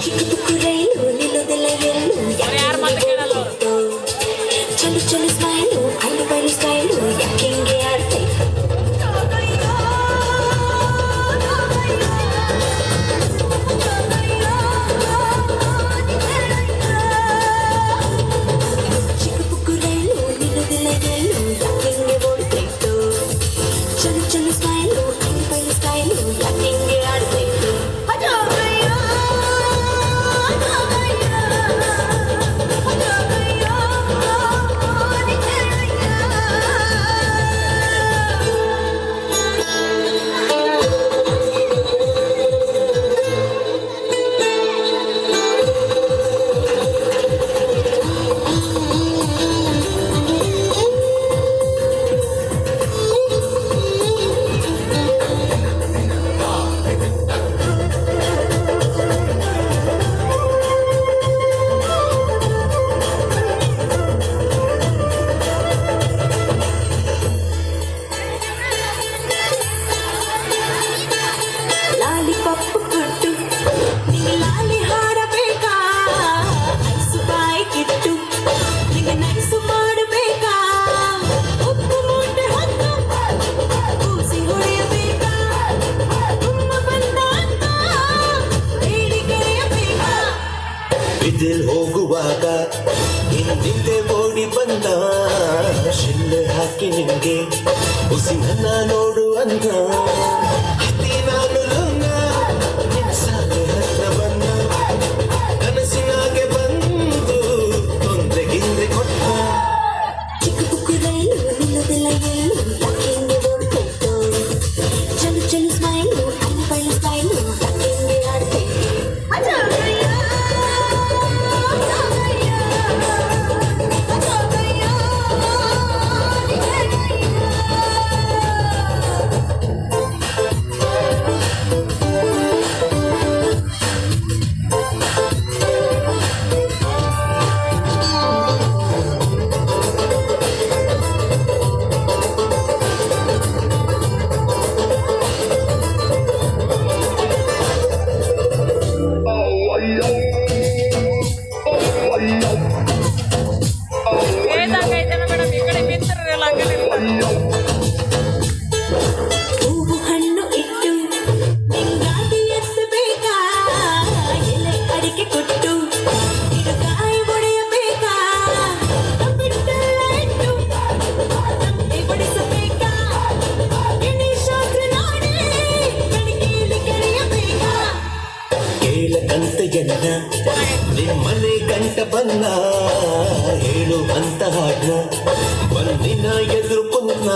ಚಿಕ್ಕ ಪುಕ್ಕು ರೈಲು ನಿಲ್ಲೋದೆಲ್ಲ ಎಲ್ಲೂ ಯಾರ ಮಾತು ಕೇಳಲ್ಲ ಚಲು ಚಲು ಸ್ಮೈಲು ಅಲ್ಲು ಬೈಲು ಸ್ಟೈಲು ಯಾಕೆ ಹಿಂಗೆ ಆಡ್ತೈತೆ ಚಿಕ್ಕ ಪುಕ್ಕು ರೈಲು ನಿಲ್ಲೋದೆಲ್ಲ ಎಲ್ಲೂ ಯಾಕೆ ಹಿಂಗೆ ಓಡ್ತೈತು ಚಲು ಚಲು ಸ್ಮೈಲು ಅಲ್ಲು ಬೈಲು ಸ್ಟೈಲು ಯಾಕೆ ಹಿಂಗೆ ಆಡ್ತೈತು ಲಾಲಿಪಾಪ್ ಕೊಟ್ಟು ನಿಂಗೆ ಲಾಲಿ ಹಾಡಬೇಕಾ ಐಸು ಬಾಯಿ ಕಿಟ್ಟು ನಿಂಗೆ ನೈಸು ಮಾಡಬೇಕಾ ಉಪ್ಪು ಮೂಟೆ ಹೊತ್ತು ಕೂಸಿ ಹೊಡೆಯಬೇಕಾ ತುಂಬ ಬಂದ ಅಂತ ಹೇಳಿ ಕರೆಯಬೇಕಾ ಬಿದಿಲ್ ಹೋಗುವಾಗ ಹಿಂದಿಂದೆ ಓಡಿ ಬಂದ ಶಿಲ್ಲೆ ಹಾಕಿ ನಿಂಗೆ ಉಸಿರನ್ನ ನೋಡು ಅಂದ ಹತ್ತಿ ನಾನು ಲೋನ ನಿನ್ನ ಸಾಲೆ ಹತ್ರ ಬಂದ ಕನಸಿನಾಗೆ ಬಂದು ತೊಂದರೆಗಿಂದ್ರೆ ಕೊಟ್ಟ ಚಿಕ್ಕ ಪುಕ್ಕು ರೈಲು ನಿಲ್ಲೋದೆಲ್ಲ ಎಲ್ಲೂ ಯಾಕೆ ಹಿಂಗೆ ಓಡ್ತೈತು ಚಲು ಚಲು ಸ್ಮೈಲು ಅಲ್ಲು ಬೈಲು ಸ್ಟೈಲು ಯಾಕೆ ಹಿಂಗೆ ಆಡ್ತೈತು ಏನಾಗೈತೆ ಮೇಡಮ್ ಈ ಕಡೆ ನಿಂತಿರಲ್ಲ ಆ ಕಡೆ ಇಲ್ಲ. ಹೂವು ಹಣ್ಣು ಇಟ್ಟು ನಿಂಗಾಗಿ ಎತ್ತಬೇಕಾ ಎಲೆ ಅಡಿಕೆ ಕೊಟ್ಟು ಗಿಡಕಾಯಿ ಹೊಡೆಯಬೇಕಾ ಬಿಟ್ಟೆಲ್ಲ ಇಟ್ಟು ತಂದೆ ಬಡಿಸಬೇಕಾ ಎಣ್ಣೆ ಶಾಸ್ತ್ರ ನೋಡಿ ಕಣಿಕೆಯಲ್ಲಿ ಕರೆಯಬೇಕಾ ಕೇಳಕಂತೆ ಎನ್ನ ನಿಮ್ಮನೆ ಗಂಟ ಬನ್ನ ಹೇಳು ಅಂತ ಹಾಡ್ನ ಬಂದಿನ ಎದುರು ಕುನ್ನ